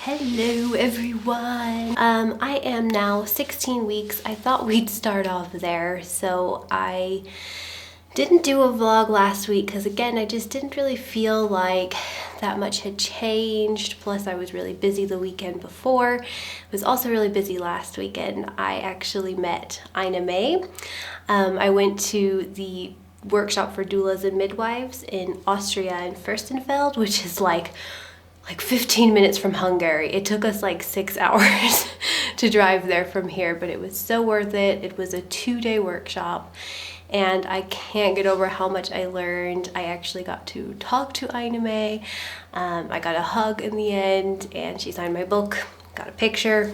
Hello everyone. I am now 16 weeks. I thought we'd start off there. So I didn't do a vlog last week because again, I just didn't really feel like that much had changed. Plus I was really busy the weekend before. I was also really busy last weekend. I actually met Ina May. I went to the workshop for doulas and midwives in Austria in Fürstenfeld, which is like 15 minutes from Hungary. It took us like 6 hours to drive there from here, but it was so worth it. It was a 2-day workshop and I can't get over how much I learned. I actually got to talk to Ina May. I got a hug in the end and she signed my book, got a picture.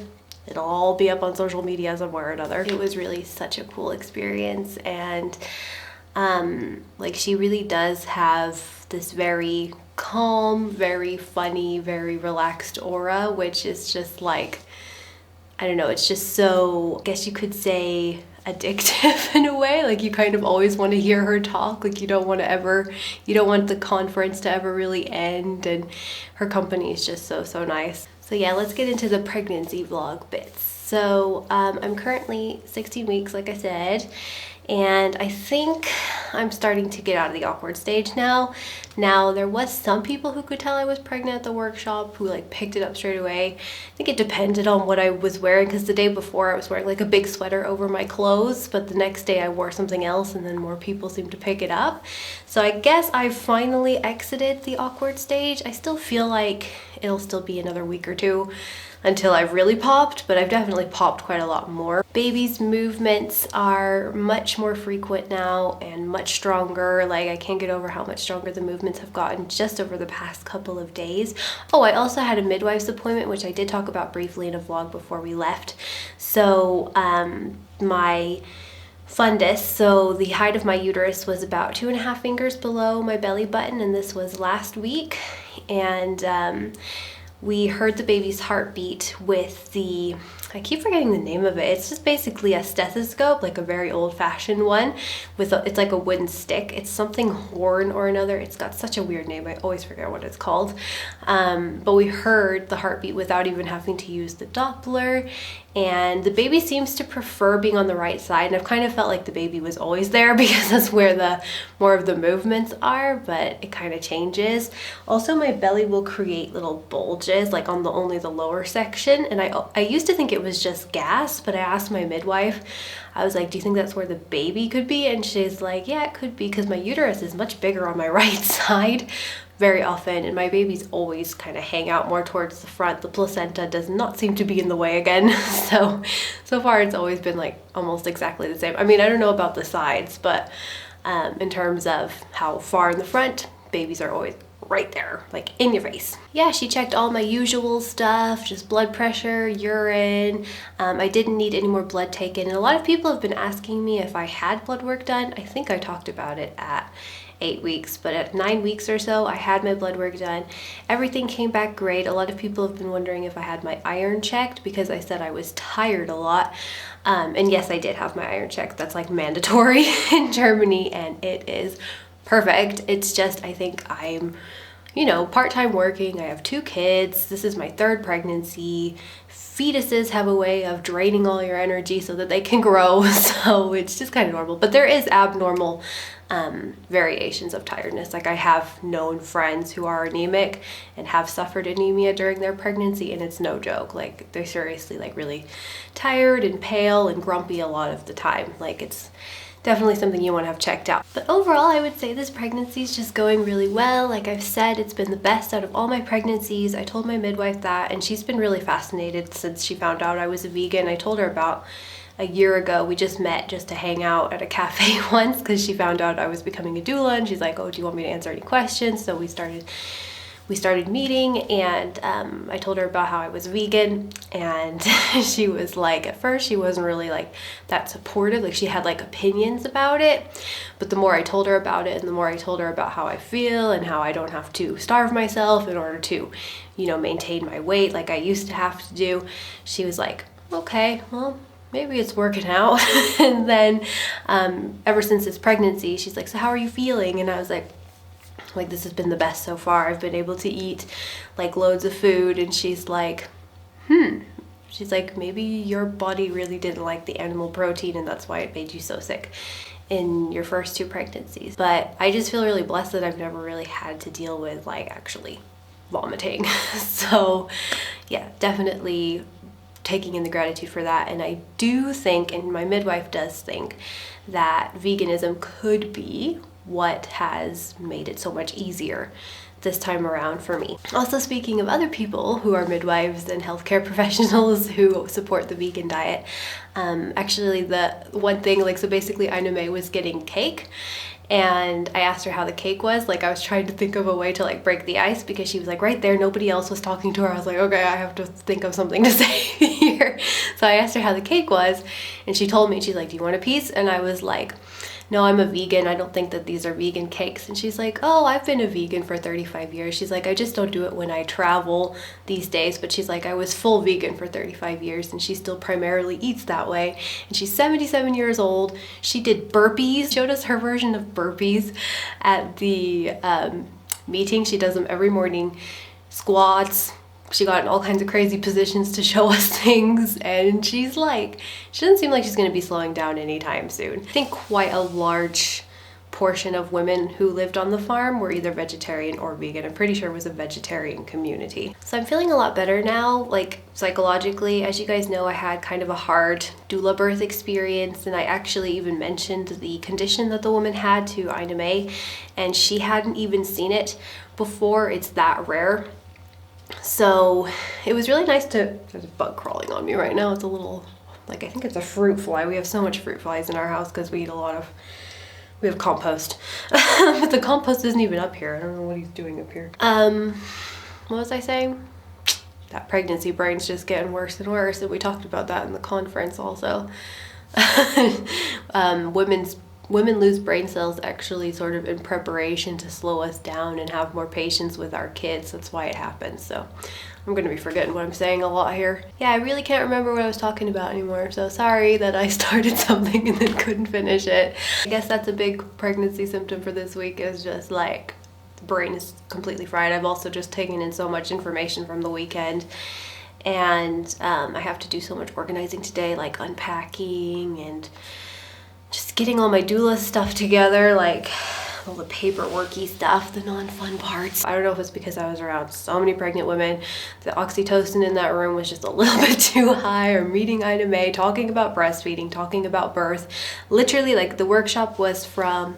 It'll all be up on social media somewhere or another. It was really such a cool experience and like she really does have this very calm, very funny, very relaxed aura, which is just like, I don't know, it's just so, I guess you could say addictive in a way. Like you kind of always want to hear her talk. Like you don't want the conference to ever really end, and her company is just so nice. So yeah, let's get into the pregnancy vlog bits. So I'm currently 16 weeks, like I said, and I think I'm starting to get out of the awkward stage now. Now, there was some people who could tell I was pregnant at the workshop who like picked it up straight away. I think it depended on what I was wearing, because the day before I was wearing like a big sweater over my clothes, but the next day I wore something else and then more people seemed to pick it up. So I guess I finally exited the awkward stage. I still feel like it'll still be another week or two until I've really popped, but I've definitely popped quite a lot more. Baby's movements are much more frequent now and much stronger. Like I can't get over how much stronger the movements have gotten just over the past couple of days. Oh, I also had a midwife's appointment, which I did talk about briefly in a vlog before we left. So my fundus, so the height of my uterus was about 2.5 fingers below my belly button, and this was last week. And we heard the baby's heartbeat with the, I keep forgetting the name of it. It's just basically a stethoscope, like a very old-fashioned one with it's like a wooden stick. It's something horn or another. It's got such a weird name. I always forget what it's called. But we heard the heartbeat without even having to use the Doppler. And the baby seems to prefer being on the right side, and I've kind of felt like the baby was always there because that's where the more of the movements are, but it kind of changes. Also, my belly will create little bulges like on only the lower section, and I used to think it was just gas, but I asked my midwife, I was like, do you think that's where the baby could be? And she's like, yeah, it could be, because my uterus is much bigger on my right side very often, and my babies always kind of hang out more towards the front. The placenta does not seem to be in the way again. So far it's always been like almost exactly the same. I mean, I don't know about the sides, but in terms of how far in the front, babies are always right there, like in your face. Yeah, she checked all my usual stuff, just blood pressure, urine. I didn't need any more blood taken, and a lot of people have been asking me if I had blood work done. I think I talked about it at 8 weeks, but at 9 weeks or so, I had my blood work done. Everything came back great. A lot of people have been wondering if I had my iron checked because I said I was tired a lot. And yes, I did have my iron checked. That's like mandatory in Germany, and it is perfect. It's just, I think I'm, part-time working. I have 2 kids. This is my 3rd pregnancy. Fetuses have a way of draining all your energy so that they can grow. So it's just kind of normal, but there is abnormal variations of tiredness. Like I have known friends who are anemic and have suffered anemia during their pregnancy, and it's no joke. Like they're seriously like really tired and pale and grumpy a lot of the time. Like it's definitely something you want to have checked out. But overall, I would say this pregnancy is just going really well. Like I've said, it's been the best out of all my pregnancies. I told my midwife that, and she's been really fascinated since she found out I was a vegan. I told her about a year ago. We just met just to hang out at a cafe once because she found out I was becoming a doula, and she's like, oh, do you want me to answer any questions? So we started meeting, and I told her about how I was vegan, and she was like, at first she wasn't really like that supportive. Like she had like opinions about it, but the more I told her about it and the more I told her about how I feel and how I don't have to starve myself in order to, maintain my weight like I used to have to do, she was like, okay, well, maybe it's working out. And then ever since this pregnancy, she's like, so how are you feeling? And I was like, like, this has been the best so far. I've been able to eat like loads of food. And she's like, she's like, maybe your body really didn't like the animal protein and that's why it made you so sick in your first 2 pregnancies. But I just feel really blessed that I've never really had to deal with like actually vomiting. So yeah, definitely taking in the gratitude for that. And I do think, and my midwife does think, that veganism could be what has made it so much easier this time around for me. Also, speaking of other people who are midwives and healthcare professionals who support the vegan diet, actually the one thing, like, so basically Ina May was getting cake, and I asked her how the cake was. Like, I was trying to think of a way to like break the ice because she was like right there, nobody else was talking to her. I was like, okay, I have to think of something to say here. So I asked her how the cake was, and she told me, she's like, do you want a piece? And I was like, no, I'm a vegan. I don't think that these are vegan cakes. And she's like, oh, I've been a vegan for 35 years. She's like, I just don't do it when I travel these days. But she's like, I was full vegan for 35 years and she still primarily eats that way. And she's 77 years old. She did burpees, showed us her version of burpees at the meeting. She does them every morning. Squats. She got in all kinds of crazy positions to show us things, and she's like, she doesn't seem like she's going to be slowing down anytime soon. I think quite a large portion of women who lived on the farm were either vegetarian or vegan. I'm pretty sure it was a vegetarian community. So I'm feeling a lot better now, like psychologically. As you guys know, I had kind of a hard doula birth experience, and I actually even mentioned the condition that the woman had to Ina May, and she hadn't even seen it before. It's that rare. So it was really nice to, there's a bug crawling on me right now. It's a little, like, I think it's a fruit fly. We have so much fruit flies in our house because we eat a lot of, we have compost. But the compost isn't even up here. I don't know what he's doing up here. What was I saying? That pregnancy brain's just getting worse and worse. And we talked about that in the conference also. Women lose brain cells actually sort of in preparation to slow us down and have more patience with our kids. That's why it happens. So I'm going to be forgetting what I'm saying a lot here. Yeah, I really can't remember what I was talking about anymore. So sorry that I started something and then couldn't finish it. I guess that's a big pregnancy symptom for this week, is just like the brain is completely fried. I've also just taken in so much information from the weekend. And I have to do so much organizing today, like unpacking and just getting all my doula stuff together, like all the paperworky stuff, the non-fun parts. I don't know if it's because I was around so many pregnant women. The oxytocin in that room was just a little bit too high, or meeting Ina May, talking about breastfeeding, talking about birth. Literally, like, the workshop was from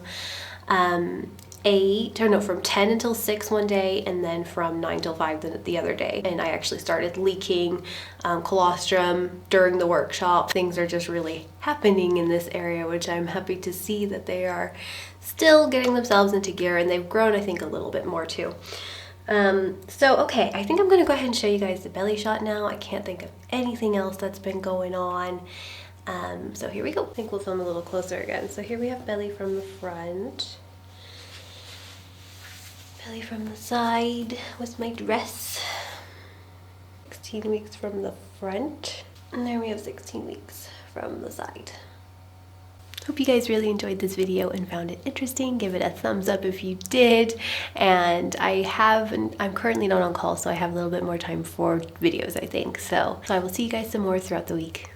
from 10 until 6 one day, and then from 9 till 5 the other day. And I actually started leaking colostrum during the workshop. Things are just really happening in this area, which I'm happy to see that they are still getting themselves into gear, and they've grown, I think, a little bit more too. So okay, I think I'm gonna go ahead and show you guys the belly shot now. I can't think of anything else that's been going on. So here we go. I think we'll film a little closer again. So here we have belly from the front. Belly from the side with my dress. 16 weeks from the front. And there we have 16 weeks from the side. Hope you guys really enjoyed this video and found it interesting. Give it a thumbs up if you did. And I'm currently not on call, so I have a little bit more time for videos, I think. So I will see you guys some more throughout the week.